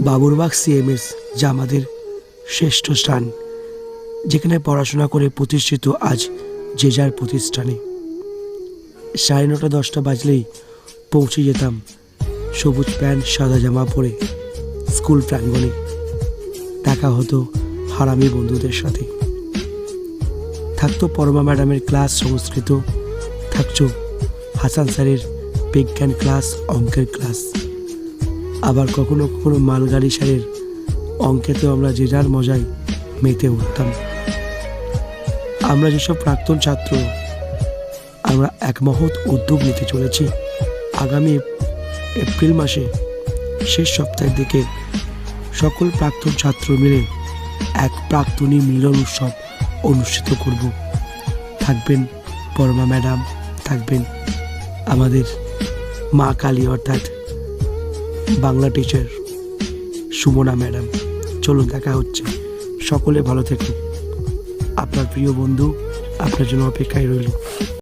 Baburbag CMS, যা আমাদের শ্রেষ্ঠ স্থান, যেখানে পড়াশোনা করে প্রতিষ্ঠিত আজ যে যার প্রতিষ্ঠানে। 9:30-10টা বাজলেই পৌঁছে যেতাম সবুজ প্যান্ট সাদা জামা পরে স্কুল প্রাঙ্গণে। দেখা হতো হারামি বন্ধুদের সাথে। থাকতো পরমা ম্যাডামের ক্লাস সংস্কৃত, থাকতো হাসান স্যারের বিজ্ঞান ক্লাস, অঙ্কের ক্লাস। আবার কখনো কখনো মালগাড়ি স্যারের অঙ্কেতেও আমরা যে যার মজায় মেতে উঠতাম। আমরা যেসব প্রাক্তন ছাত্র, আমরা এক মহৎ উদ্যোগ নিতে চলেছি। আগামী এপ্রিল মাসে শেষ সপ্তাহের দিকে সকল প্রাক্তন ছাত্র মিলে এক প্রাক্তনী মিলন উৎসব অনুষ্ঠিত করব। থাকবেন পরমা ম্যাডাম, থাকবেন আমাদের মা কালী অর্থাৎ বাংলা টিচার সুমনা ম্যাডাম। চলুন, দেখা হচ্ছে। সকলে ভালো থেকো। আপনার প্রিয় বন্ধু আপনার জন্য অপেক্ষায় রইল।